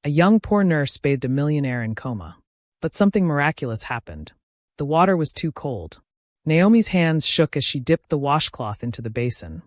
A young poor nurse bathed a millionaire in coma. But something miraculous happened. The water was too cold. Naomi's hands shook as she dipped the washcloth into the basin,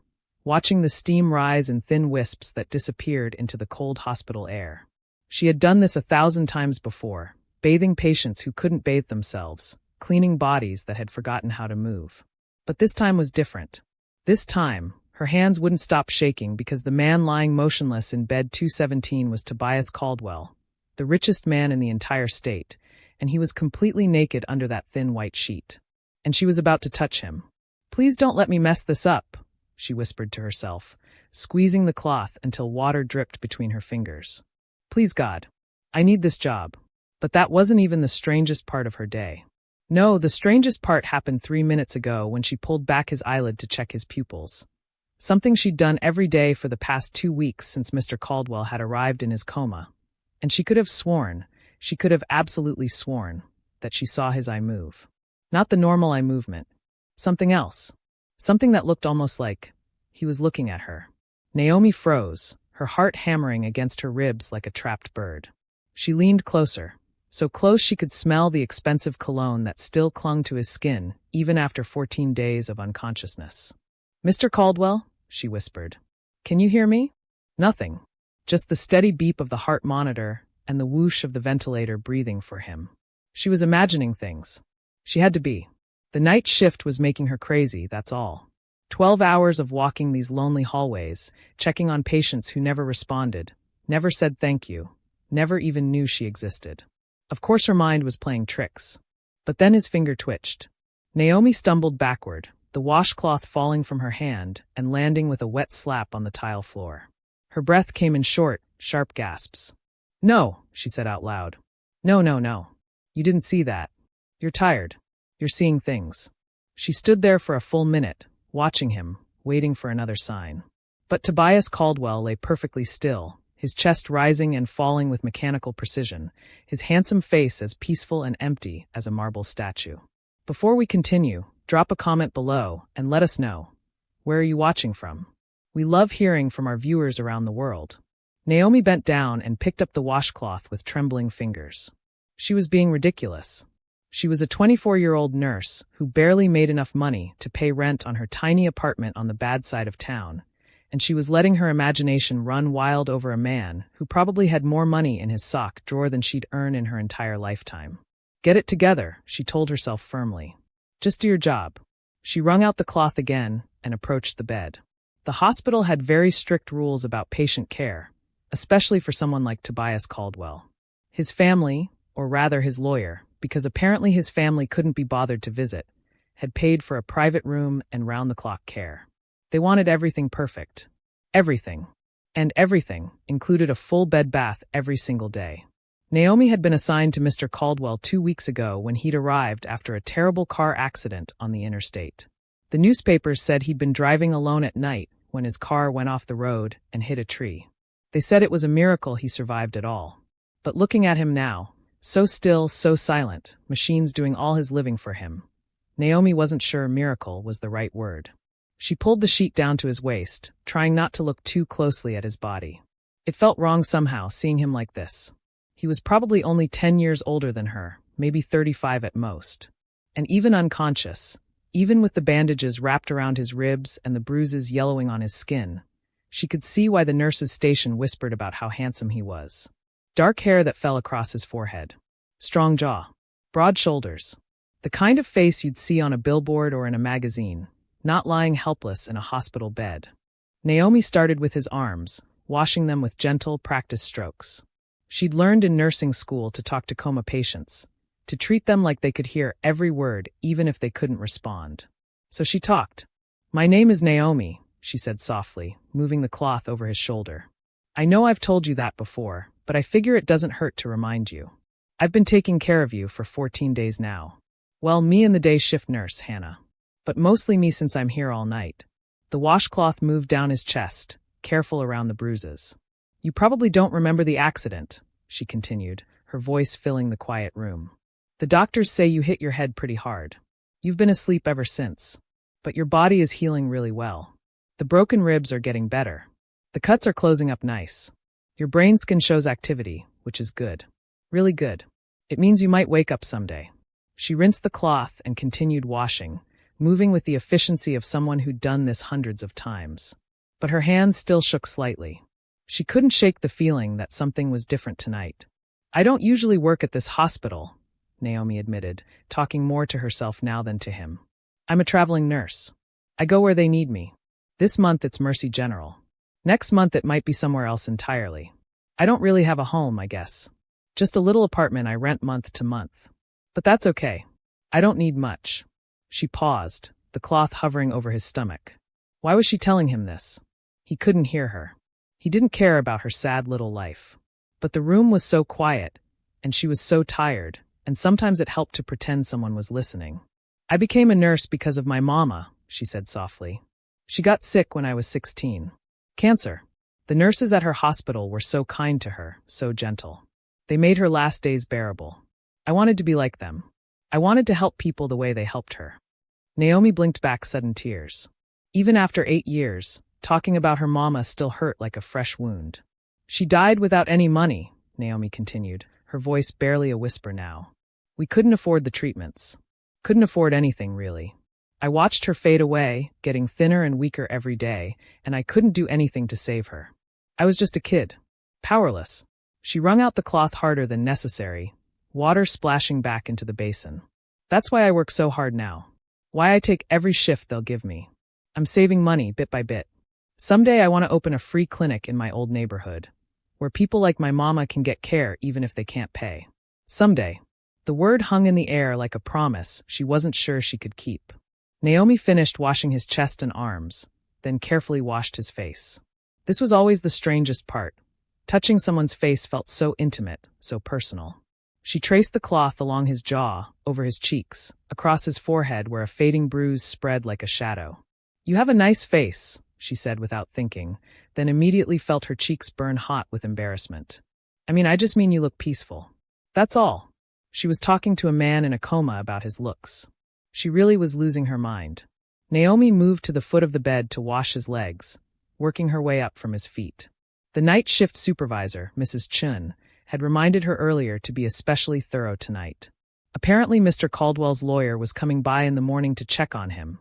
watching the steam rise in thin wisps that disappeared into the cold hospital air. She had done this 1,000 times before, bathing patients who couldn't bathe themselves, cleaning bodies that had forgotten how to move. But this time was different. This time, her hands wouldn't stop shaking because the man lying motionless in bed 217 was Tobias Caldwell, the richest man in the entire state, and he was completely naked under that thin white sheet. And she was about to touch him. "Please don't let me mess this up," she whispered to herself, squeezing the cloth until water dripped between her fingers. "Please God, I need this job." But that wasn't even the strangest part of her day. No, the strangest part happened 3 minutes ago when she pulled back his eyelid to check his pupils. Something she'd done every day for the past 2 weeks since Mr. Caldwell had arrived in his coma. And she could have absolutely sworn, that she saw his eye move. Not the normal eye movement. Something else. Something that looked almost like he was looking at her. Naomi froze, her heart hammering against her ribs like a trapped bird. She leaned closer, so close she could smell the expensive cologne that still clung to his skin, even after 14 days of unconsciousness. "Mr. Caldwell," she whispered. "Can you hear me?" Nothing. Just the steady beep of the heart monitor and the whoosh of the ventilator breathing for him. She was imagining things. She had to be. The night shift was making her crazy, that's all. 12 hours of walking these lonely hallways, checking on patients who never responded, never said thank you, never even knew she existed. Of course her mind was playing tricks. But then his finger twitched. Naomi stumbled backward, the washcloth falling from her hand and landing with a wet slap on the tile floor. Her breath came in short, sharp gasps. "No," she said out loud. "No, no, no. You didn't see that. You're tired. You're seeing things." She stood there for a full minute, watching him, waiting for another sign. But Tobias Caldwell lay perfectly still, his chest rising and falling with mechanical precision, his handsome face as peaceful and empty as a marble statue. Before we continue, drop a comment below and let us know. Where are you watching from? We love hearing from our viewers around the world. Naomi bent down and picked up the washcloth with trembling fingers. She was being ridiculous. She was a 24-year-old nurse who barely made enough money to pay rent on her tiny apartment on the bad side of town, and she was letting her imagination run wild over a man who probably had more money in his sock drawer than she'd earn in her entire lifetime. "Get it together," she told herself firmly. "Just do your job." She wrung out the cloth again and approached the bed. The hospital had very strict rules about patient care, especially for someone like Tobias Caldwell. His family, or rather his lawyer, because apparently his family couldn't be bothered to visit, had paid for a private room and round-the-clock care. They wanted everything perfect. Everything. And everything included a full bed bath every single day. Naomi had been assigned to Mr. Caldwell 2 weeks ago when he'd arrived after a terrible car accident on the interstate. The newspapers said he'd been driving alone at night when his car went off the road and hit a tree. They said it was a miracle he survived at all. But looking at him now, so still, so silent, machines doing all his living for him, Naomi wasn't sure miracle was the right word. She pulled the sheet down to his waist, trying not to look too closely at his body. It felt wrong somehow, seeing him like this. He was probably only 10 years older than her, maybe 35 at most. And even unconscious, even with the bandages wrapped around his ribs and the bruises yellowing on his skin, she could see why the nurse's station whispered about how handsome he was. Dark hair that fell across his forehead. Strong jaw. Broad shoulders. The kind of face you'd see on a billboard or in a magazine, not lying helpless in a hospital bed. Naomi started with his arms, washing them with gentle, practiced strokes. She'd learned in nursing school to talk to coma patients, to treat them like they could hear every word even if they couldn't respond. So she talked. "My name is Naomi," she said softly, moving the cloth over his shoulder. "I know I've told you that before, but I figure it doesn't hurt to remind you. I've been taking care of you for 14 days now. Well, me and the day shift nurse, Hannah. But mostly me since I'm here all night." The washcloth moved down his chest, careful around the bruises. "You probably don't remember the accident," she continued, her voice filling the quiet room. "The doctors say you hit your head pretty hard. You've been asleep ever since. But your body is healing really well. The broken ribs are getting better. The cuts are closing up nice. Your brain skin shows activity, which is good. Really good. It means you might wake up someday. She rinsed the cloth and continued washing, moving with the efficiency of someone who'd done this hundreds of times. But her hands still shook slightly. She couldn't shake the feeling that something was different tonight. I don't usually work at this hospital, Naomi admitted, talking more to herself now than to him. I'm a traveling nurse. I go where they need me. This month it's Mercy General. Next month it might be somewhere else entirely. I don't really have a home, I guess. Just a little apartment I rent month to month. But that's okay. I don't need much. She paused, the cloth hovering over his stomach. Why was she telling him this? He couldn't hear her. He didn't care about her sad little life. But the room was so quiet, and she was so tired, and sometimes it helped to pretend someone was listening. I became a nurse because of my mama, she said softly. She got sick when I was 16. Cancer. The nurses at her hospital were so kind to her, so gentle. They made her last days bearable. I wanted to be like them. I wanted to help people the way they helped her. Naomi blinked back sudden tears. Even after 8 years, talking about her mama still hurt like a fresh wound. She died without any money, Naomi continued, her voice barely a whisper now. We couldn't afford the treatments. Couldn't afford anything, really. I watched her fade away, getting thinner and weaker every day, and I couldn't do anything to save her. I was just a kid. Powerless. She wrung out the cloth harder than necessary, water splashing back into the basin. That's why I work so hard now. Why I take every shift they'll give me. I'm saving money bit by bit. Someday I want to open a free clinic in my old neighborhood, where people like my mama can get care even if they can't pay. Someday. The word hung in the air like a promise she wasn't sure she could keep. Naomi finished washing his chest and arms, then carefully washed his face. This was always the strangest part. Touching someone's face felt so intimate, so personal. She traced the cloth along his jaw, over his cheeks, across his forehead where a fading bruise spread like a shadow. You have a nice face, she said without thinking, then immediately felt her cheeks burn hot with embarrassment. I just mean you look peaceful. That's all. She was talking to a man in a coma about his looks. She really was losing her mind. Naomi moved to the foot of the bed to wash his legs, working her way up from his feet. The night shift supervisor, Mrs. Chun, had reminded her earlier to be especially thorough tonight. Apparently Mr. Caldwell's lawyer was coming by in the morning to check on him,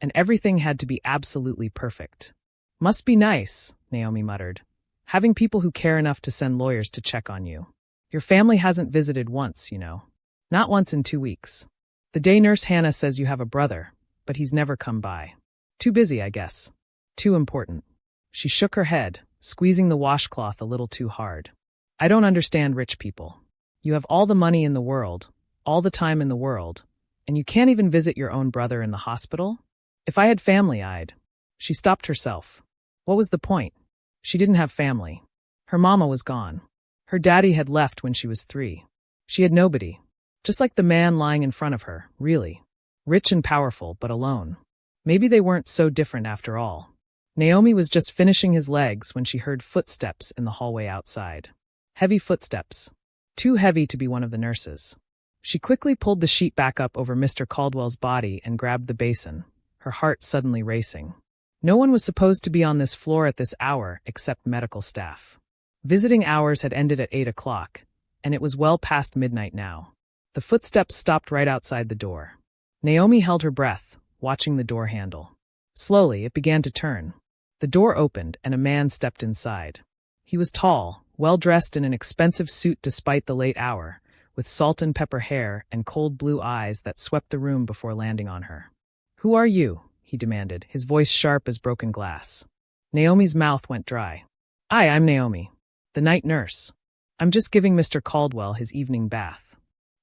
and everything had to be absolutely perfect. Must be nice, Naomi muttered, having people who care enough to send lawyers to check on you. Your family hasn't visited once, you know. Not once in 2 weeks. The day nurse Hannah says you have a brother, but he's never come by. Too busy, I guess. Too important. She shook her head, squeezing the washcloth a little too hard. I don't understand rich people. You have all the money in the world, all the time in the world, and you can't even visit your own brother in the hospital? If I had family, I'd. She stopped herself. What was the point? She didn't have family. Her mama was gone. Her daddy had left when she was 3. She had nobody. Just like the man lying in front of her, really. Rich and powerful, but alone. Maybe they weren't so different after all. Naomi was just finishing his legs when she heard footsteps in the hallway outside. Heavy footsteps. Too heavy to be one of the nurses. She quickly pulled the sheet back up over Mr. Caldwell's body and grabbed the basin, her heart suddenly racing. No one was supposed to be on this floor at this hour except medical staff. Visiting hours had ended at 8 o'clock, and it was well past midnight now. The footsteps stopped right outside the door. Naomi held her breath, watching the door handle. Slowly, it began to turn. The door opened, and a man stepped inside. He was tall, well-dressed in an expensive suit despite the late hour, with salt and pepper hair and cold blue eyes that swept the room before landing on her. "Who are you?" he demanded, his voice sharp as broken glass. Naomi's mouth went dry. I'm Naomi, the night nurse. I'm just giving Mr. Caldwell his evening bath."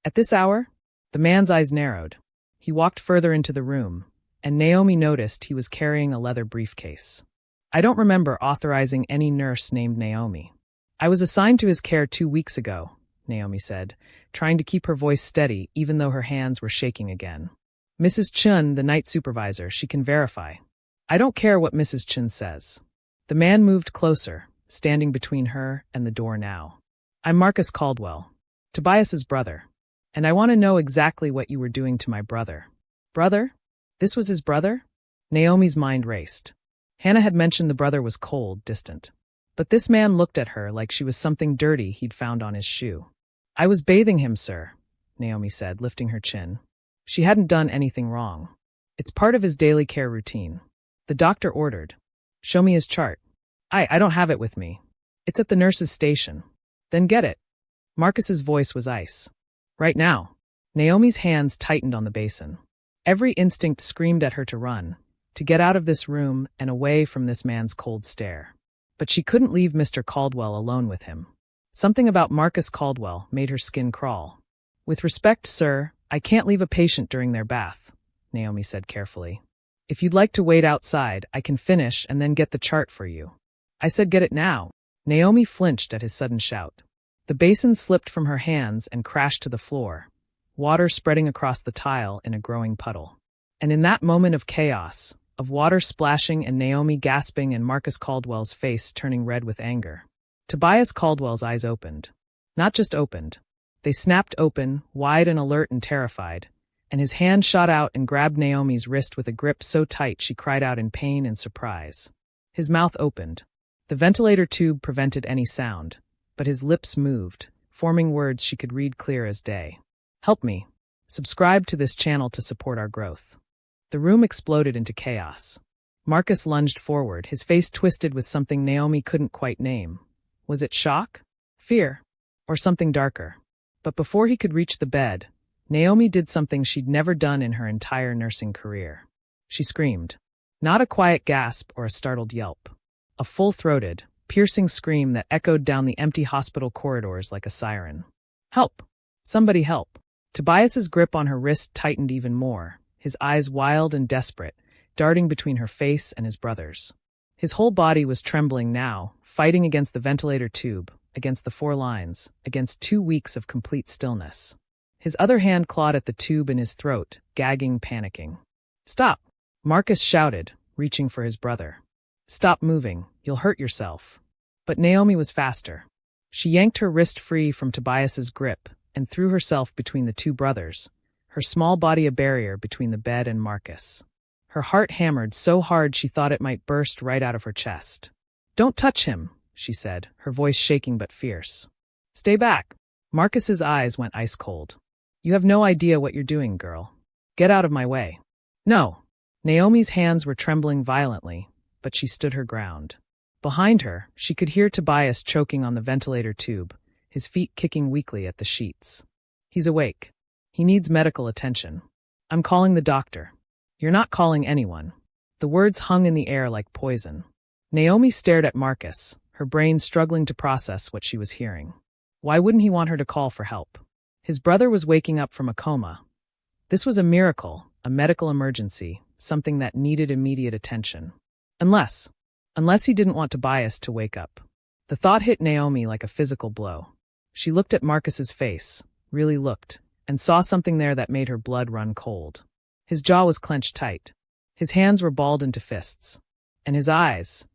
At this hour? The man's eyes narrowed. He walked further into the room, and Naomi noticed he was carrying a leather briefcase. "I don't remember authorizing any nurse named Naomi. I was assigned to his care 2 weeks ago," Naomi said, trying to keep her voice steady even though her hands were shaking again. "Mrs. Chun, the night supervisor, she can verify." "I don't care what Mrs. Chun says." The man moved closer, standing between her and the door now. "I'm Marcus Caldwell, Tobias's brother, and I want to know exactly what you were doing to my brother." "Brother? This was his brother?" Naomi's mind raced. Hannah had mentioned the brother was cold, distant. But this man looked at her like she was something dirty he'd found on his shoe. "I was bathing him, sir," Naomi said, lifting her chin. She hadn't done anything wrong. "It's part of his daily care routine." The doctor ordered. "Show me his chart." I don't have it with me. It's at the nurse's station." "Then get it." Marcus's voice was ice. "Right now." Naomi's hands tightened on the basin. Every instinct screamed at her to run, to get out of this room and away from this man's cold stare. But she couldn't leave Mr. Caldwell alone with him. Something about Marcus Caldwell made her skin crawl. "With respect, sir, I can't leave a patient during their bath," Naomi said carefully. "If you'd like to wait outside, I can finish and then get the chart for you." "I said get it now." Naomi flinched at his sudden shout. The basin slipped from her hands and crashed to the floor, water spreading across the tile in a growing puddle. And in that moment of chaos, of water splashing and Naomi gasping and Marcus Caldwell's face turning red with anger, Tobias Caldwell's eyes opened. Not just opened. They snapped open, wide and alert and terrified, and his hand shot out and grabbed Naomi's wrist with a grip so tight she cried out in pain and surprise. His mouth opened. The ventilator tube prevented any sound, but his lips moved, forming words she could read clear as day. "Help me. Subscribe to this channel to support our growth." The room exploded into chaos. Marcus lunged forward, his face twisted with something Naomi couldn't quite name. Was it shock? Fear? Or something darker? But before he could reach the bed, Naomi did something she'd never done in her entire nursing career. She screamed. Not a quiet gasp or a startled yelp. A full-throated, piercing scream that echoed down the empty hospital corridors like a siren. "Help! Somebody help!" Tobias's grip on her wrist tightened even more, his eyes wild and desperate, darting between her face and his brother's. His whole body was trembling now, fighting against the ventilator tube, against the 4 lines, against 2 weeks of complete stillness. His other hand clawed at the tube in his throat, gagging, panicking. "Stop!" Marcus shouted, reaching for his brother. "Stop moving, you'll hurt yourself." But Naomi was faster. She yanked her wrist free from Tobias's grip and threw herself between the 2 brothers, her small body a barrier between the bed and Marcus. Her heart hammered so hard she thought it might burst right out of her chest. "Don't touch him," she said, her voice shaking but fierce. "Stay back." Marcus's eyes went ice cold. "You have no idea what you're doing, girl. Get out of my way." "No." Naomi's hands were trembling violently, but she stood her ground. Behind her, she could hear Tobias choking on the ventilator tube, his feet kicking weakly at the sheets. "He's awake. He needs medical attention. I'm calling the doctor." "You're not calling anyone." The words hung in the air like poison. Naomi stared at Marcus, her brain struggling to process what she was hearing. Why wouldn't he want her to call for help? His brother was waking up from a coma. This was a miracle, a medical emergency, something that needed immediate attention. Unless he didn't want Tobias to wake up. The thought hit Naomi like a physical blow. She looked at Marcus's face, really looked, and saw something there that made her blood run cold. His jaw was clenched tight. His hands were balled into fists. And his eyes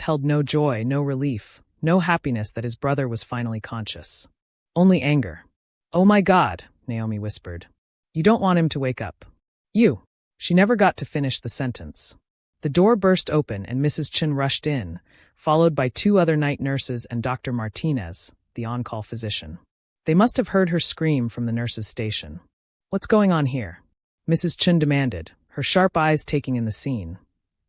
held no joy, no relief, no happiness that his brother was finally conscious. Only anger. "Oh my God," Naomi whispered. "You don't want him to wake up. You." She never got to finish the sentence. The door burst open and Mrs. Chin rushed in, followed by 2 other night nurses and Dr. Martinez, the on-call physician. They must have heard her scream from the nurse's station. "What's going on here?" Mrs. Chin demanded, her sharp eyes taking in the scene.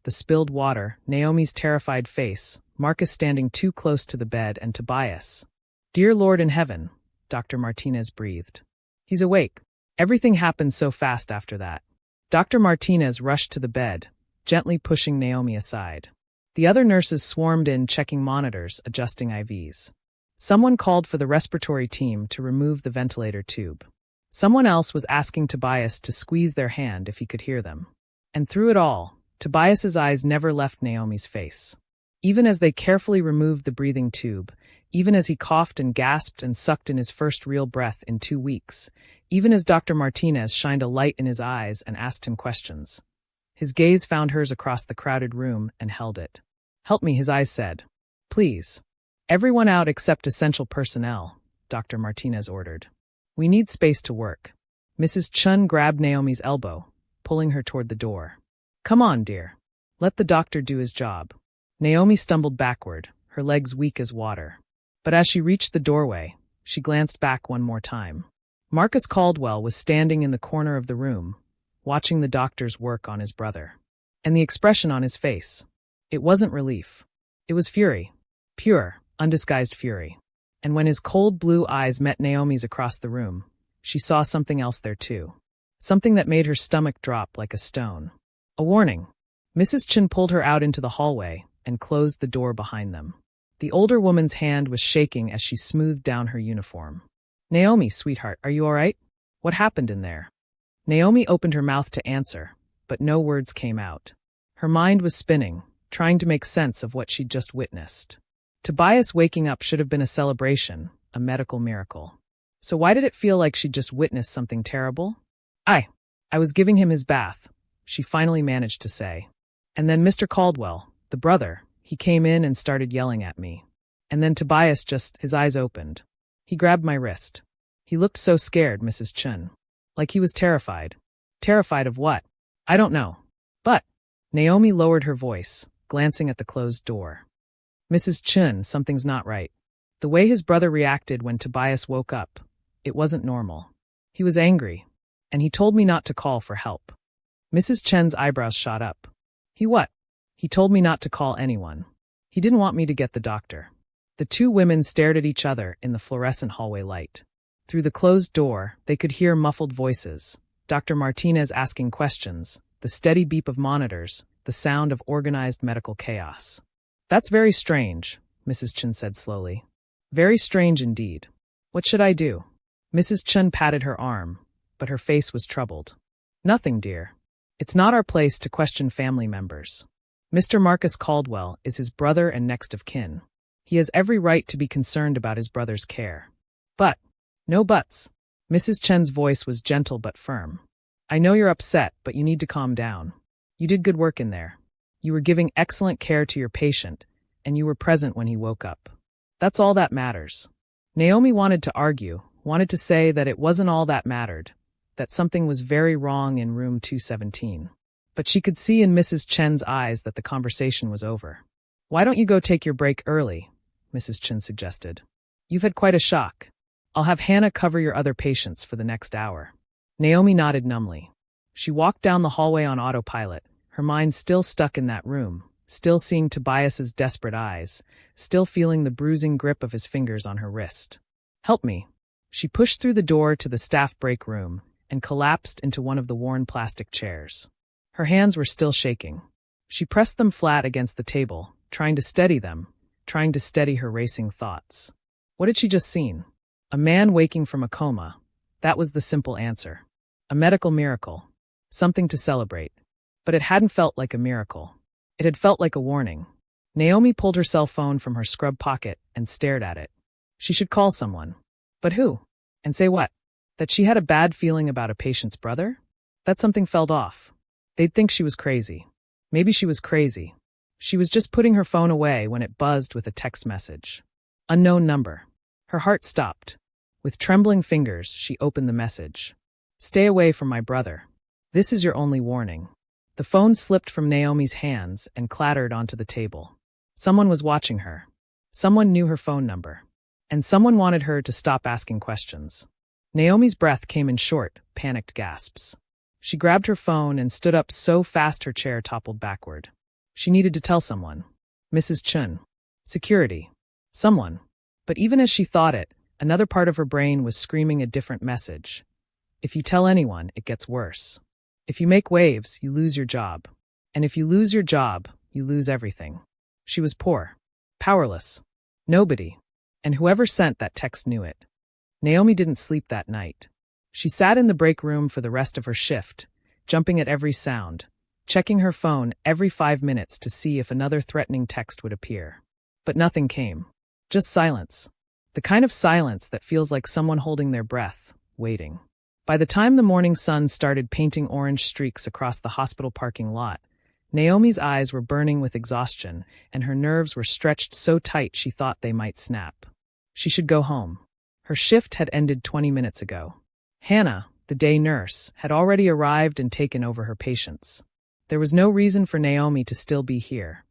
The spilled water, Naomi's terrified face, Marcus standing too close to the bed, and Tobias. "Dear Lord in heaven," Dr. Martinez breathed. "He's awake." Everything happened so fast after that. Dr. Martinez rushed to the bed, gently pushing Naomi aside. The other nurses swarmed in, checking monitors, adjusting IVs. Someone called for the respiratory team to remove the ventilator tube. Someone else was asking Tobias to squeeze their hand if he could hear them. And through it all, Tobias's eyes never left Naomi's face. Even as they carefully removed the breathing tube, even as he coughed and gasped and sucked in his first real breath in 2 weeks, even as Dr. Martinez shined a light in his eyes and asked him questions. His gaze found hers across the crowded room and held it. "Help me," his eyes said. "Please. Everyone out except essential personnel," Dr. Martinez ordered. "We need space to work." Mrs. Chun grabbed Naomi's elbow, pulling her toward the door. "Come on, dear. Let the doctor do his job." Naomi stumbled backward, her legs weak as water. But as she reached the doorway, she glanced back one more time. Marcus Caldwell was standing in the corner of the room, watching the doctor's work on his brother. And the expression on his face, it wasn't relief. It was fury. Pure, undisguised fury. And when his cold blue eyes met Naomi's across the room, she saw something else there too. Something that made her stomach drop like a stone. A warning. Mrs. Chen pulled her out into the hallway and closed the door behind them. The older woman's hand was shaking as she smoothed down her uniform. "Naomi, sweetheart, are you all right? What happened in there?" Naomi opened her mouth to answer, but no words came out. Her mind was spinning, trying to make sense of what she'd just witnessed. Tobias waking up should have been a celebration, a medical miracle. So why did it feel like she'd just witnessed something terrible? I was giving him his bath, she finally managed to say. And then Mr. Caldwell, the brother, he came in and started yelling at me. And then Tobias his eyes opened. He grabbed my wrist. He looked so scared, Mrs. Chen. Like he was terrified. Terrified of what? I don't know. But Naomi lowered her voice, glancing at the closed door. "Mrs. Chen, something's not right." The way his brother reacted when Tobias woke up, it wasn't normal. He was angry, and he told me not to call for help. Mrs. Chen's eyebrows shot up. He what? He told me not to call anyone. He didn't want me to get the doctor. The two women stared at each other in the fluorescent hallway light. Through the closed door, they could hear muffled voices, Dr. Martinez asking questions, the steady beep of monitors, the sound of organized medical chaos. "That's very strange," Mrs. Chen said slowly. "Very strange indeed. What should I do?" Mrs. Chen patted her arm, but her face was troubled. "Nothing, dear. It's not our place to question family members. Mr. Marcus Caldwell is his brother and next of kin. He has every right to be concerned about his brother's care. But, no buts." Mrs. Chen's voice was gentle but firm. "I know you're upset, but you need to calm down. You did good work in there. You were giving excellent care to your patient, and you were present when he woke up. That's all that matters." Naomi wanted to argue, wanted to say that it wasn't all that mattered, that something was very wrong in room 217. But she could see in Mrs. Chen's eyes that the conversation was over. "Why don't you go take your break early?" Mrs. Chen suggested. "You've had quite a shock. I'll have Hannah cover your other patients for the next hour." Naomi nodded numbly. She walked down the hallway on autopilot, her mind still stuck in that room, still seeing Tobias's desperate eyes, still feeling the bruising grip of his fingers on her wrist. "Help me." She pushed through the door to the staff break room and collapsed into one of the worn plastic chairs. Her hands were still shaking. She pressed them flat against the table, trying to steady them, trying to steady her racing thoughts. What had she just seen? A man waking from a coma. That was the simple answer. A medical miracle. Something to celebrate. But it hadn't felt like a miracle. It had felt like a warning. Naomi pulled her cell phone from her scrub pocket and stared at it. She should call someone. But who? And say what? That she had a bad feeling about a patient's brother? That something felt off. They'd think she was crazy. Maybe she was crazy. She was just putting her phone away when it buzzed with a text message. Unknown number. Her heart stopped. With trembling fingers, she opened the message. "Stay away from my brother. This is your only warning." The phone slipped from Naomi's hands and clattered onto the table. Someone was watching her. Someone knew her phone number. And someone wanted her to stop asking questions. Naomi's breath came in short, panicked gasps. She grabbed her phone and stood up so fast her chair toppled backward. She needed to tell someone. Mrs. Chen. Security. Someone. But even as she thought it, another part of her brain was screaming a different message. If you tell anyone, it gets worse. If you make waves, you lose your job. And if you lose your job, you lose everything. She was poor. Powerless. Nobody. And whoever sent that text knew it. Naomi didn't sleep that night. She sat in the break room for the rest of her shift, jumping at every sound, checking her phone every 5 minutes to see if another threatening text would appear. But nothing came. Just silence. The kind of silence that feels like someone holding their breath, waiting. By the time the morning sun started painting orange streaks across the hospital parking lot, Naomi's eyes were burning with exhaustion, and her nerves were stretched so tight she thought they might snap. She should go home. Her shift had ended 20 minutes ago. Hannah, the day nurse, had already arrived and taken over her patients. There was no reason for Naomi to still be here,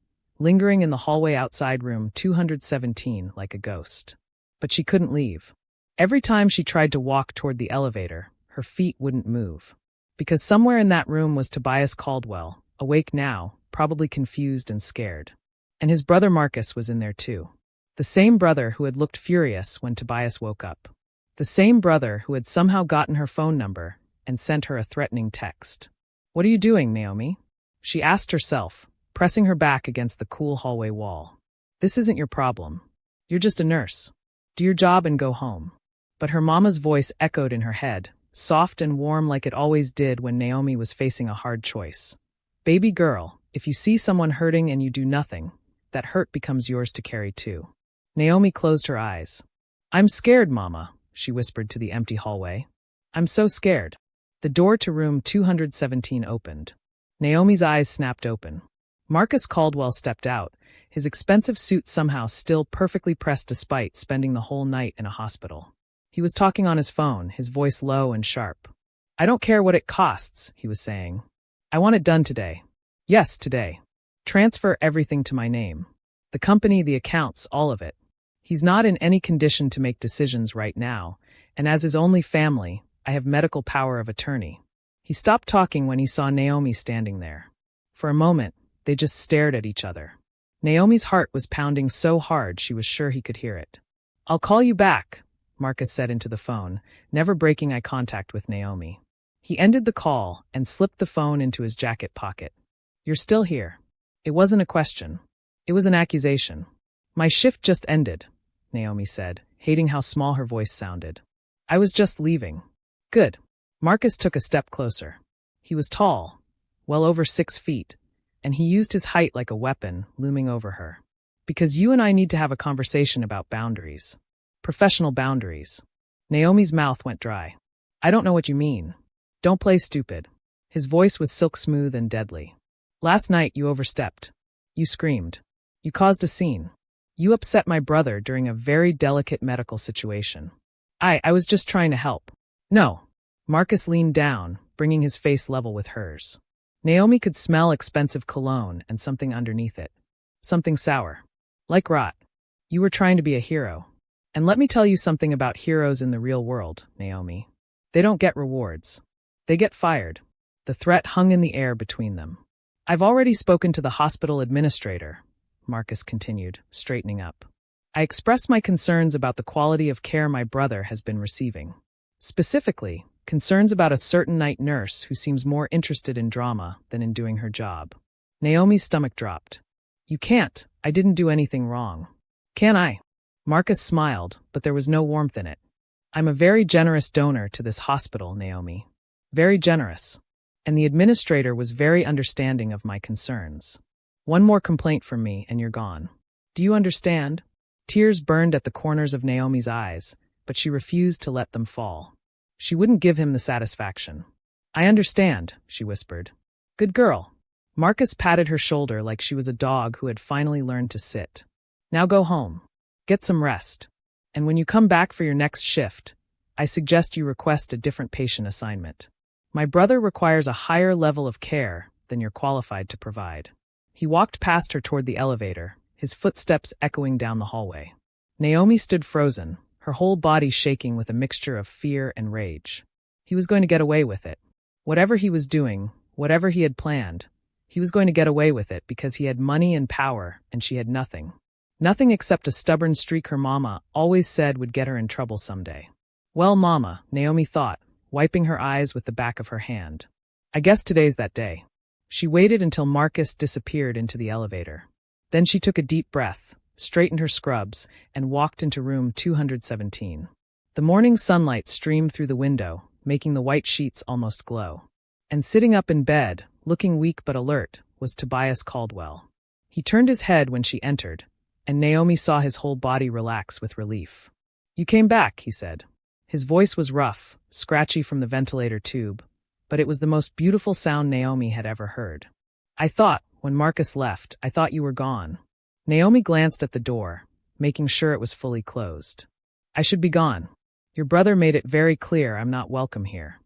lingering in the hallway outside room 217 like a ghost. But she couldn't leave. Every time she tried to walk toward the elevator, her feet wouldn't move. Because somewhere in that room was Tobias Caldwell, awake now, probably confused and scared. And his brother Marcus was in there too. The same brother who had looked furious when Tobias woke up. The same brother who had somehow gotten her phone number and sent her a threatening text. "What are you doing, Naomi?" she asked herself, pressing her back against the cool hallway wall. "This isn't your problem. You're just a nurse. Do your job and go home." But her mama's voice echoed in her head, soft and warm like it always did when Naomi was facing a hard choice. "Baby girl, if you see someone hurting and you do nothing, that hurt becomes yours to carry too." Naomi closed her eyes. "I'm scared, Mama," she whispered to the empty hallway. "I'm so scared." The door to room 217 opened. Naomi's eyes snapped open. Marcus Caldwell stepped out, his expensive suit somehow still perfectly pressed despite spending the whole night in a hospital. He was talking on his phone, his voice low and sharp. "I don't care what it costs," he was saying. "I want it done today. Yes, today. Transfer everything to my name. The company, the accounts, all of it. He's not in any condition to make decisions right now, and as his only family, I have medical power of attorney." He stopped talking when he saw Naomi standing there. For a moment, they just stared at each other. Naomi's heart was pounding so hard she was sure he could hear it. "I'll call you back," Marcus said into the phone, never breaking eye contact with Naomi. He ended the call and slipped the phone into his jacket pocket. "You're still here." It wasn't a question. It was an accusation. "My shift just ended," Naomi said, hating how small her voice sounded. "I was just leaving." "Good." Marcus took a step closer. He was tall, well over 6 feet, and he used his height like a weapon, looming over her. "Because you and I need to have a conversation about boundaries. Professional boundaries." Naomi's mouth went dry. "I don't know what you mean. Don't play stupid." His voice was silk smooth and deadly. "Last night you overstepped. You screamed. You caused a scene. You upset my brother during a very delicate medical situation. I was just trying to help." "No." Marcus leaned down, bringing his face level with hers. Naomi could smell expensive cologne and something underneath it. Something sour. Like rot. "You were trying to be a hero. And let me tell you something about heroes in the real world, Naomi. They don't get rewards. They get fired." The threat hung in the air between them. "I've already spoken to the hospital administrator," Marcus continued, straightening up. "I expressed my concerns about the quality of care my brother has been receiving. Specifically, concerns about a certain night nurse who seems more interested in drama than in doing her job." Naomi's stomach dropped. "You can't. I didn't do anything wrong." "Can I?" Marcus smiled, but there was no warmth in it. "I'm a very generous donor to this hospital, Naomi. Very generous. And the administrator was very understanding of my concerns. One more complaint from me and you're gone. Do you understand?" Tears burned at the corners of Naomi's eyes, but she refused to let them fall. She wouldn't give him the satisfaction. "I understand," she whispered. "Good girl." Marcus patted her shoulder like she was a dog who had finally learned to sit. "Now go home. Get some rest. And when you come back for your next shift, I suggest you request a different patient assignment. My brother requires a higher level of care than you're qualified to provide." He walked past her toward the elevator, his footsteps echoing down the hallway. Naomi stood frozen, her whole body shaking with a mixture of fear and rage. He was going to get away with it. Whatever he was doing, whatever he had planned, he was going to get away with it because he had money and power and she had nothing. Nothing except a stubborn streak her mama always said would get her in trouble someday. "Well, Mama," Naomi thought, wiping her eyes with the back of her hand. "I guess today's that day." She waited until Marcus disappeared into the elevator. Then she took a deep breath, straightened her scrubs, and walked into room 217. The morning sunlight streamed through the window, making the white sheets almost glow. And sitting up in bed, looking weak but alert, was Tobias Caldwell. He turned his head when she entered, and Naomi saw his whole body relax with relief. "You came back," he said. His voice was rough, scratchy from the ventilator tube, but it was the most beautiful sound Naomi had ever heard. When Marcus left, I thought you were gone." Naomi glanced at the door, making sure it was fully closed. "I should be gone. Your brother made it very clear I'm not welcome here."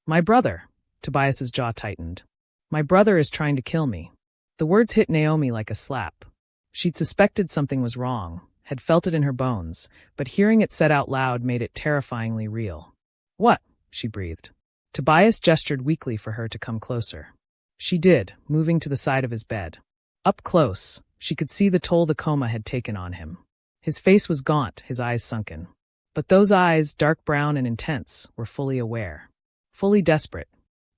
"My brother?" Tobias's jaw tightened. "My brother is trying to kill me." The words hit Naomi like a slap. She'd suspected something was wrong, had felt it in her bones, but hearing it said out loud made it terrifyingly real. "What?" she breathed. Tobias gestured weakly for her to come closer. She did, moving to the side of his bed. Up close, she could see the toll the coma had taken on him. His face was gaunt, his eyes sunken. But those eyes, dark brown and intense, were fully aware. Fully desperate.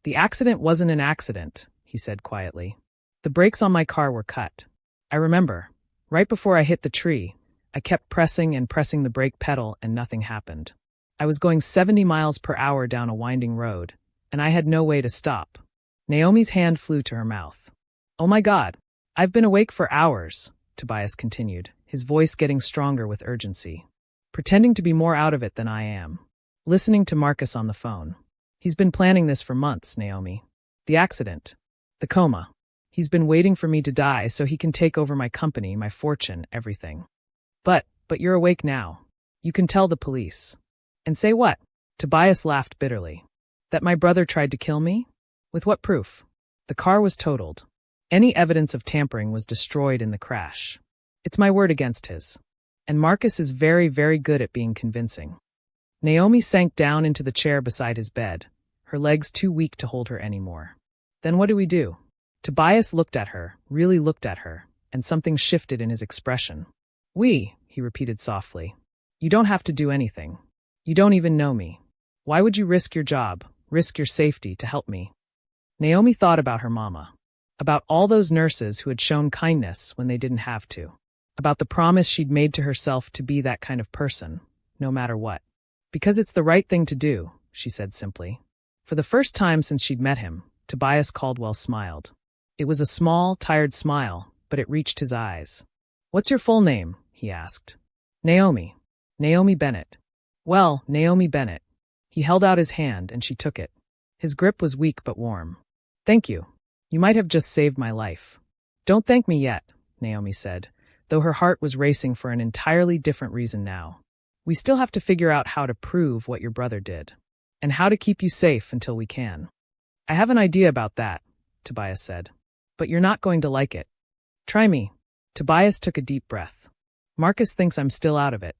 "The accident wasn't an accident," he said quietly. "The brakes on my car were cut. I remember. Right before I hit the tree, I kept pressing and pressing the brake pedal and nothing happened. I was going 70 miles per hour down a winding road, and I had no way to stop." Naomi's hand flew to her mouth. "Oh my God, I've been awake for hours," Tobias continued, his voice getting stronger with urgency. "Pretending to be more out of it than I am. Listening to Marcus on the phone. He's been planning this for months, Naomi. The accident. The coma. He's been waiting for me to die so he can take over my company, my fortune, everything. But you're awake now. You can tell the police." "And say what?" Tobias laughed bitterly. "That my brother tried to kill me? With what proof? The car was totaled. Any evidence of tampering was destroyed in the crash. It's my word against his. And Marcus is very, very good at being convincing." Naomi sank down into the chair beside his bed, her legs too weak to hold her anymore. "Then what do we do?" Tobias looked at her, really looked at her, and something shifted in his expression. "We," he repeated softly. "You don't have to do anything. You don't even know me. Why would you risk your job, risk your safety to help me?" Naomi thought about her mama. About all those nurses who had shown kindness when they didn't have to. About the promise she'd made to herself to be that kind of person, no matter what. "Because it's the right thing to do," she said simply. For the first time since she'd met him, Tobias Caldwell smiled. It was a small, tired smile, but it reached his eyes. "What's your full name?" he asked. "Naomi. Naomi Bennett." "Well, Naomi Bennett." He held out his hand and she took it. His grip was weak but warm. "Thank you. You might have just saved my life." "Don't thank me yet," Naomi said, though her heart was racing for an entirely different reason now. "We still have to figure out how to prove what your brother did. And how to keep you safe until we can." "I have an idea about that," Tobias said. "But you're not going to like it. Try me." Tobias took a deep breath. "Marcus thinks I'm still out of it.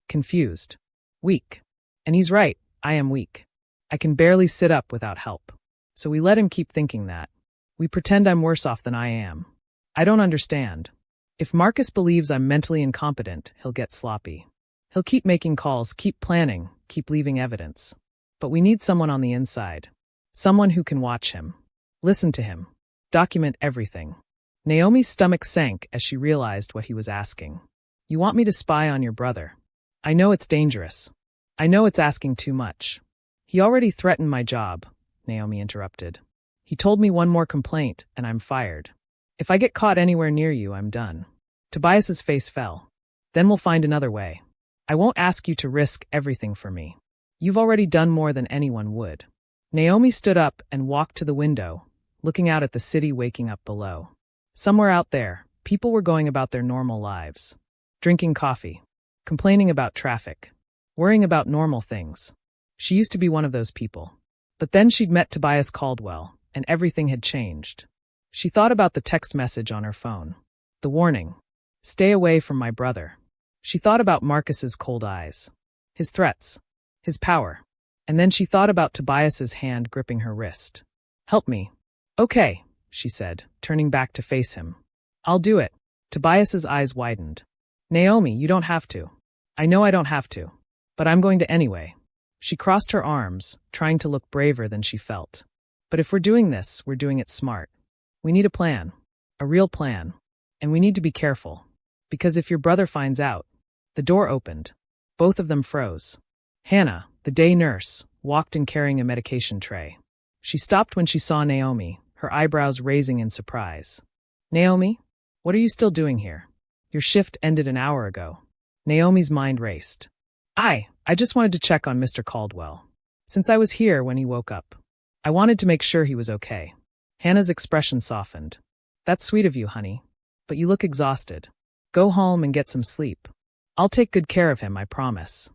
Confused. Weak. And he's right, I am weak. I can barely sit up without help. So we let him keep thinking that. We pretend I'm worse off than I am. I don't understand. If Marcus believes I'm mentally incompetent, he'll get sloppy. He'll keep making calls, keep planning, keep leaving evidence. But we need someone on the inside. Someone who can watch him. Listen to him. Document everything." Naomi's stomach sank as she realized what he was asking. "You want me to spy on your brother? I know it's dangerous. I know it's asking too much." "He already threatened my job," Naomi interrupted. "He told me one more complaint, and I'm fired. If I get caught anywhere near you, I'm done." Tobias's face fell. "Then we'll find another way. I won't ask you to risk everything for me. You've already done more than anyone would." Naomi stood up and walked to the window, looking out at the city waking up below. Somewhere out there, people were going about their normal lives. Drinking coffee. Complaining about traffic. Worrying about normal things. She used to be one of those people. But then she'd met Tobias Caldwell, and everything had changed. She thought about the text message on her phone. The warning. "Stay away from my brother." She thought about Marcus's cold eyes. His threats. His power. And then she thought about Tobias's hand gripping her wrist. "Help me." "Okay," she said, turning back to face him. "I'll do it." Tobias's eyes widened. "Naomi, you don't have to. I know I don't have to. But I'm going to anyway." She crossed her arms, trying to look braver than she felt. "But if we're doing this, we're doing it smart. We need a plan. A real plan. And we need to be careful. Because if your brother finds out..." The door opened. Both of them froze. Hannah, the day nurse, walked in carrying a medication tray. She stopped when she saw Naomi, her eyebrows raising in surprise. "Naomi? What are you still doing here? Your shift ended an hour ago." Naomi's mind raced. I just wanted to check on Mr. Caldwell. Since I was here when he woke up. I wanted to make sure he was okay." Hannah's expression softened. "That's sweet of you, honey. But you look exhausted. Go home and get some sleep. I'll take good care of him, I promise."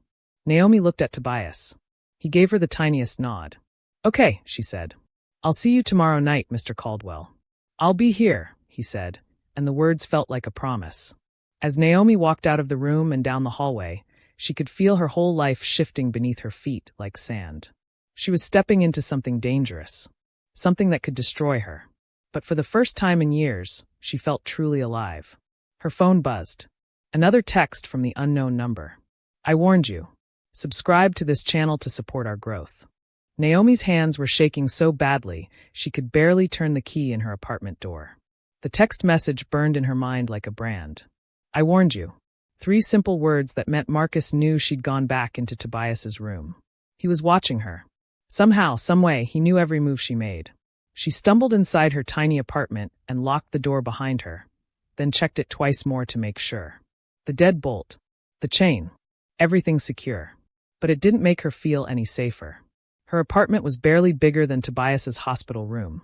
Naomi looked at Tobias. He gave her the tiniest nod. "Okay," she said. "I'll see you tomorrow night, Mr. Caldwell." "I'll be here," he said, and the words felt like a promise. As Naomi walked out of the room and down the hallway, she could feel her whole life shifting beneath her feet like sand. She was stepping into something dangerous, something that could destroy her. But for the first time in years, she felt truly alive. Her phone buzzed. Another text from the unknown number. I warned you. Subscribe to this channel to support our growth. Naomi's hands were shaking so badly, she could barely turn the key in her apartment door. The text message burned in her mind like a brand. I warned you. 3 simple words that meant Marcus knew she'd gone back into Tobias's room. He was watching her. Somehow, someway, he knew every move she made. She stumbled inside her tiny apartment and locked the door behind her, then checked it twice more to make sure. The deadbolt, the chain, everything secure. But it didn't make her feel any safer. Her apartment was barely bigger than Tobias's hospital room.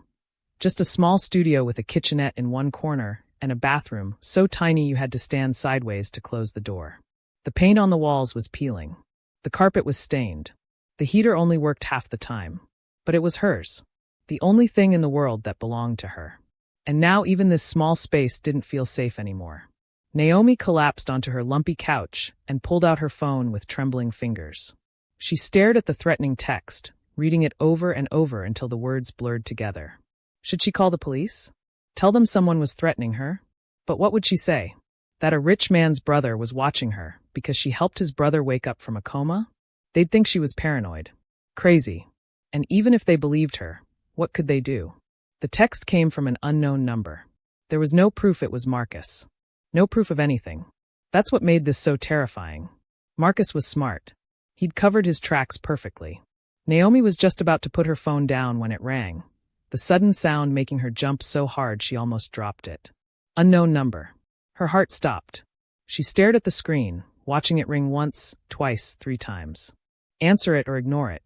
Just a small studio with a kitchenette in one corner and a bathroom so tiny you had to stand sideways to close the door. The paint on the walls was peeling. The carpet was stained. The heater only worked half the time. But it was hers. The only thing in the world that belonged to her. And now even this small space didn't feel safe anymore. Naomi collapsed onto her lumpy couch and pulled out her phone with trembling fingers. She stared at the threatening text, reading it over and over until the words blurred together. Should she call the police? Tell them someone was threatening her? But what would she say? That a rich man's brother was watching her because she helped his brother wake up from a coma? They'd think she was paranoid. Crazy. And even if they believed her, what could they do? The text came from an unknown number. There was no proof it was Marcus. No proof of anything. That's what made this so terrifying. Marcus was smart. He'd covered his tracks perfectly. Naomi was just about to put her phone down when it rang, the sudden sound making her jump so hard she almost dropped it. Unknown number. Her heart stopped. She stared at the screen, watching it ring once, twice, 3 times. Answer it or ignore it.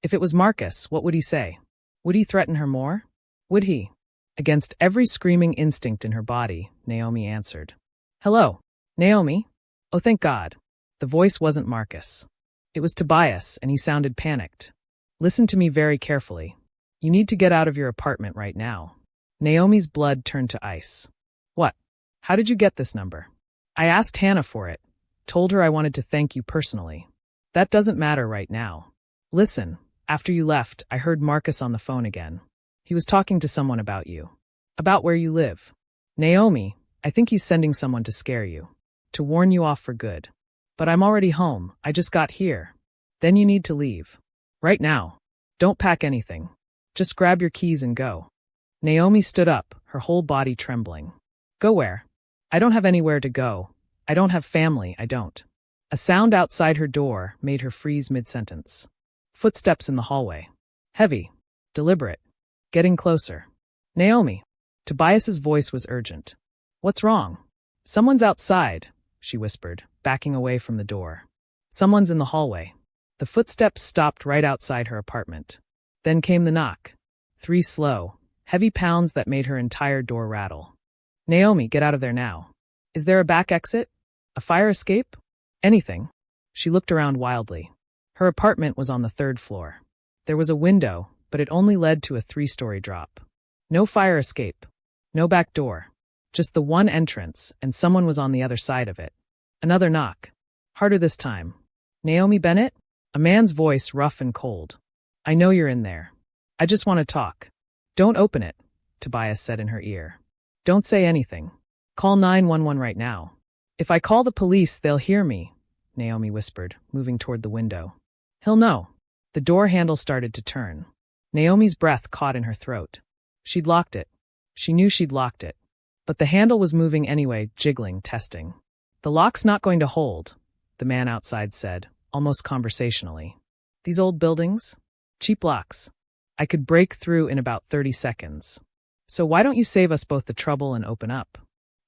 If it was Marcus, what would he say? Would he threaten her more? Would he? Against every screaming instinct in her body, Naomi answered. Hello, Naomi? Oh, thank God. The voice wasn't Marcus. It was Tobias, and he sounded panicked. Listen to me very carefully. You need to get out of your apartment right now. Naomi's blood turned to ice. What? How did you get this number? I asked Hannah for it. Told her I wanted to thank you personally. That doesn't matter right now. Listen, after you left, I heard Marcus on the phone again. He was talking to someone about you. About where you live. Naomi, I think he's sending someone to scare you. To warn you off for good. But I'm already home. I just got here. Then you need to leave. Right now. Don't pack anything. Just grab your keys and go. Naomi stood up, her whole body trembling. Go where? I don't have anywhere to go. I don't have family, I don't. A sound outside her door made her freeze mid-sentence. Footsteps in the hallway. Heavy. Deliberate. Getting closer. Naomi. Tobias's voice was urgent. What's wrong? Someone's outside, she whispered, backing away from the door. Someone's in the hallway. The footsteps stopped right outside her apartment. Then came the knock. 3 slow, heavy pounds that made her entire door rattle. Naomi, get out of there now. Is there a back exit? A fire escape? Anything. She looked around wildly. Her apartment was on the 3rd floor. There was a window, but it only led to a 3-story drop. No fire escape. No back door. Just the one entrance, and someone was on the other side of it. Another knock. Harder this time. Naomi Bennett? A man's voice, rough and cold. I know you're in there. I just want to talk. Don't open it, Tobias said in her ear. Don't say anything. Call 911 right now. If I call the police, they'll hear me, Naomi whispered, moving toward the window. He'll know. The door handle started to turn. Naomi's breath caught in her throat. She'd locked it. She knew she'd locked it. But the handle was moving anyway, jiggling, testing. The lock's not going to hold, the man outside said, almost conversationally. These old buildings? Cheap locks. I could break through in about 30 seconds. So why don't you save us both the trouble and open up?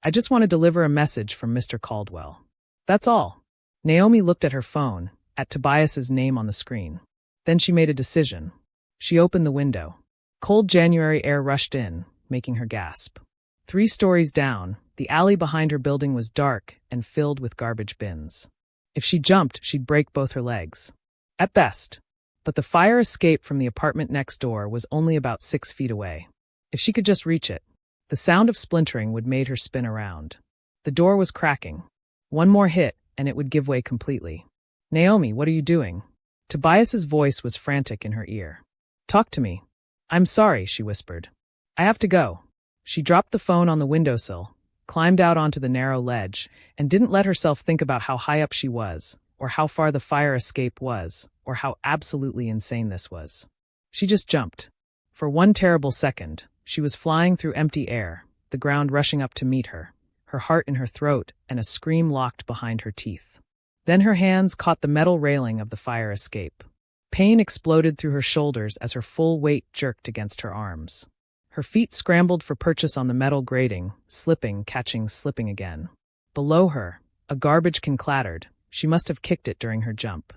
I just want to deliver a message from Mr. Caldwell. That's all. Naomi looked at her phone, at Tobias's name on the screen. Then she made a decision. She opened the window. Cold January air rushed in, making her gasp. 3 stories down, the alley behind her building was dark and filled with garbage bins. If she jumped, she'd break both her legs. At best. But the fire escape from the apartment next door was only about 6 feet away. If she could just reach it. The sound of splintering would made her spin around. The door was cracking. One more hit, and it would give way completely. "Naomi, what are you doing?" Tobias's voice was frantic in her ear. "Talk to me." "I'm sorry," she whispered. "I have to go." She dropped the phone on the windowsill, climbed out onto the narrow ledge, and didn't let herself think about how high up she was, or how far the fire escape was, or how absolutely insane this was. She just jumped. For one terrible second, she was flying through empty air, the ground rushing up to meet her heart in her throat, and a scream locked behind her teeth. Then her hands caught the metal railing of the fire escape. Pain exploded through her shoulders as her full weight jerked against her arms. Her feet scrambled for purchase on the metal grating, slipping, catching, slipping again. Below her, a garbage can clattered. She must have kicked it during her jump.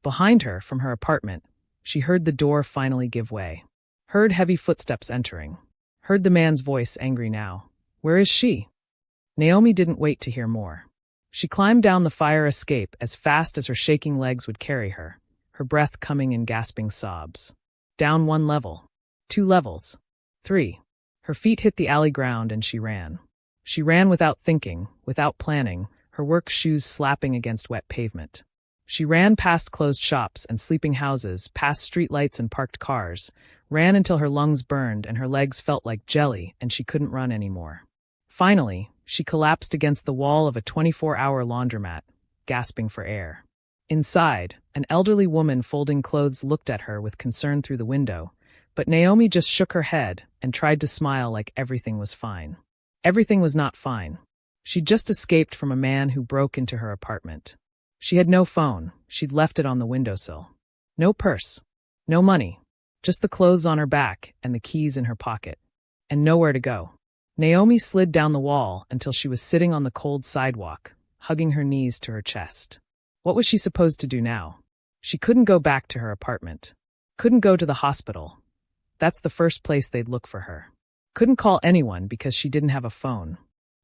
Behind her, from her apartment, she heard the door finally give way. Heard heavy footsteps entering. Heard the man's voice, angry now. "Where is she?" Naomi didn't wait to hear more. She climbed down the fire escape as fast as her shaking legs would carry her, her breath coming in gasping sobs. Down 1 level, 2 levels, 3. Her feet hit the alley ground and she ran. She ran without thinking, without planning, her work shoes slapping against wet pavement. She ran past closed shops and sleeping houses, past streetlights and parked cars, ran until her lungs burned and her legs felt like jelly and she couldn't run anymore. Finally, she collapsed against the wall of a 24-hour laundromat, gasping for air. Inside, an elderly woman folding clothes looked at her with concern through the window, but Naomi just shook her head and tried to smile like everything was fine. Everything was not fine. She'd just escaped from a man who broke into her apartment. She had no phone, she'd left it on the windowsill. No purse. No money. Just the clothes on her back and the keys in her pocket. And nowhere to go. Naomi slid down the wall until she was sitting on the cold sidewalk, hugging her knees to her chest. What was she supposed to do now? She couldn't go back to her apartment. Couldn't go to the hospital. That's the first place they'd look for her. Couldn't call anyone because she didn't have a phone.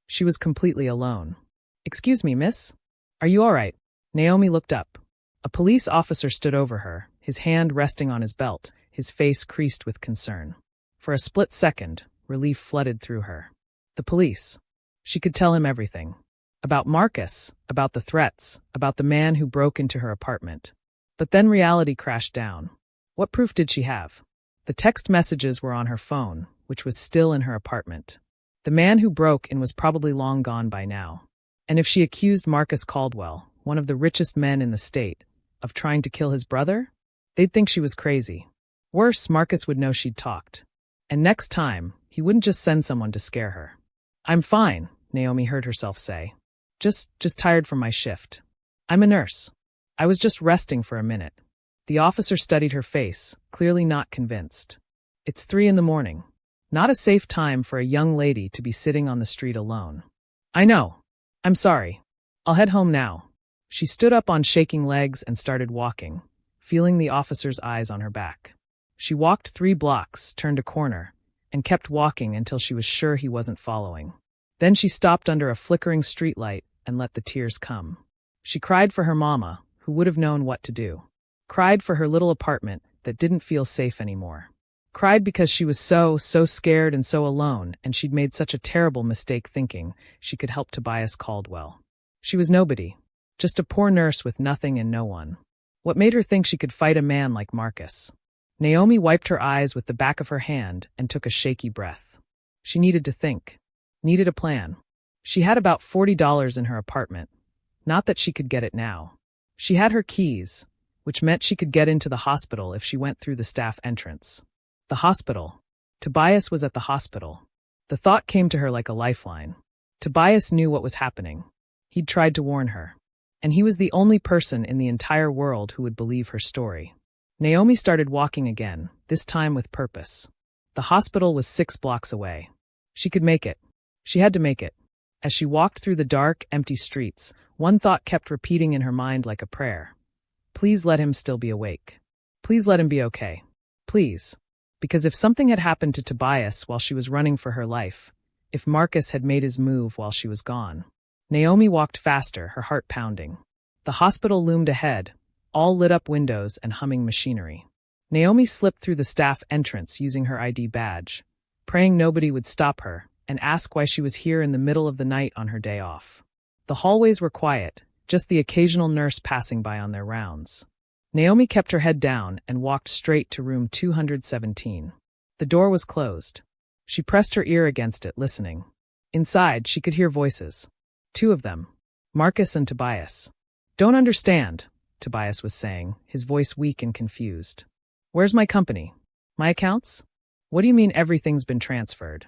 She was completely alone. "Excuse me, miss? Are you all right?" Naomi looked up. A police officer stood over her, his hand resting on his belt, his face creased with concern. For a split second, relief flooded through her. The police. She could tell him everything. About Marcus, about the threats, about the man who broke into her apartment. But then reality crashed down. What proof did she have? The text messages were on her phone, which was still in her apartment. The man who broke in was probably long gone by now. And if she accused Marcus Caldwell, one of the richest men in the state, of trying to kill his brother, they'd think she was crazy. Worse, Marcus would know she'd talked. And next time, he wouldn't just send someone to scare her. "I'm fine," Naomi heard herself say. Just tired from my shift. I'm a nurse. I was just resting for a minute." The officer studied her face, clearly not convinced. "It's 3 a.m. Not a safe time for a young lady to be sitting on the street alone." "I know. I'm sorry. I'll head home now." She stood up on shaking legs and started walking, feeling the officer's eyes on her back. She walked 3 blocks, turned a corner, and kept walking until she was sure he wasn't following. Then she stopped under a flickering streetlight and let the tears come. She cried for her mama, who would have known what to do. Cried for her little apartment that didn't feel safe anymore. Cried because she was so scared and so alone, and she'd made such a terrible mistake thinking she could help Tobias Caldwell. She was nobody, just a poor nurse with nothing and no one. What made her think she could fight a man like Marcus? Naomi wiped her eyes with the back of her hand and took a shaky breath. She needed to think. Needed a plan. She had about $40 in her apartment. Not that she could get it now. She had her keys, which meant she could get into the hospital if she went through the staff entrance. The hospital. Tobias was at the hospital. The thought came to her like a lifeline. Tobias knew what was happening. He'd tried to warn her. And he was the only person in the entire world who would believe her story. Naomi started walking again, this time with purpose. The hospital was 6 blocks away. She could make it. She had to make it. As she walked through the dark, empty streets, one thought kept repeating in her mind like a prayer. Please let him still be awake. Please let him be okay. Please. Because if something had happened to Tobias while she was running for her life, if Marcus had made his move while she was gone. Naomi walked faster, her heart pounding. The hospital loomed ahead, all lit-up windows and humming machinery. Naomi slipped through the staff entrance using her ID badge, praying nobody would stop her, and ask why she was here in the middle of the night on her day off. The hallways were quiet, just the occasional nurse passing by on their rounds. Naomi kept her head down and walked straight to room 217. The door was closed. She pressed her ear against it, listening. Inside, she could hear voices. Two of them. Marcus and Tobias. "Don't understand," Tobias was saying, his voice weak and confused. "Where's my company? My accounts? What do you mean everything's been transferred?"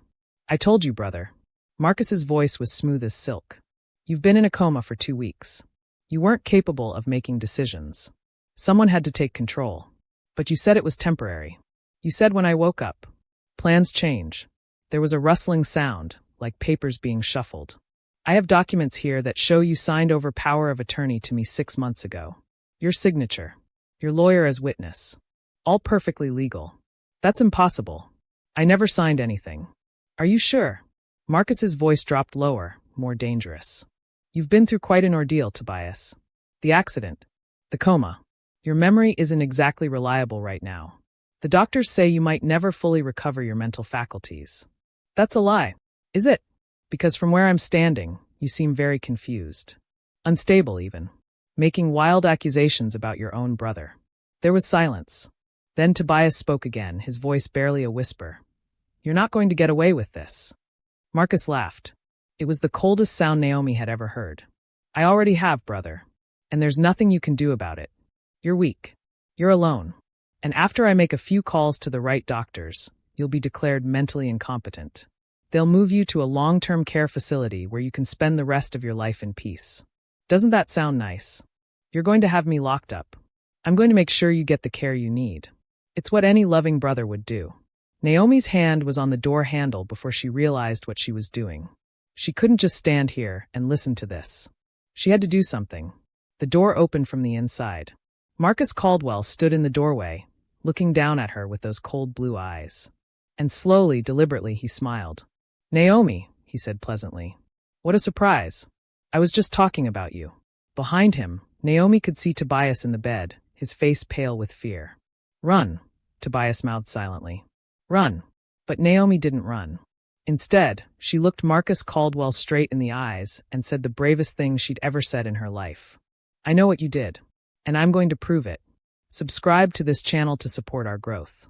"I told you, brother." Marcus's voice was smooth as silk. "You've been in a coma for 2 weeks. You weren't capable of making decisions. Someone had to take control. But you said it was temporary. You said when I woke up. Plans change." There was a rustling sound, like papers being shuffled. "I have documents here that show you signed over power of attorney to me 6 months ago. Your signature. Your lawyer as witness. All perfectly legal." "That's impossible. I never signed anything." "Are you sure?" Marcus's voice dropped lower, more dangerous. "You've been through quite an ordeal, Tobias. The accident. The coma. Your memory isn't exactly reliable right now. The doctors say you might never fully recover your mental faculties." "That's a lie." "Is it? Because from where I'm standing, you seem very confused. Unstable, even. Making wild accusations about your own brother." There was silence. Then Tobias spoke again, his voice barely a whisper. "You're not going to get away with this." Marcus laughed. It was the coldest sound Naomi had ever heard. "I already have, brother. And there's nothing you can do about it. You're weak. You're alone. And after I make a few calls to the right doctors, you'll be declared mentally incompetent. They'll move you to a long-term care facility where you can spend the rest of your life in peace. Doesn't that sound nice? You're going to have me locked up. I'm going to make sure you get the care you need. It's what any loving brother would do." Naomi's hand was on the door handle before she realized what she was doing. She couldn't just stand here and listen to this. She had to do something. The door opened from the inside. Marcus Caldwell stood in the doorway, looking down at her with those cold blue eyes. And slowly, deliberately, he smiled. "Naomi," he said pleasantly. "What a surprise. I was just talking about you." Behind him, Naomi could see Tobias in the bed, his face pale with fear. "Run," Tobias mouthed silently. "Run." But Naomi didn't run. Instead, she looked Marcus Caldwell straight in the eyes and said the bravest thing she'd ever said in her life. "I know what you did. And I'm going to prove it. Subscribe to this channel to support our growth."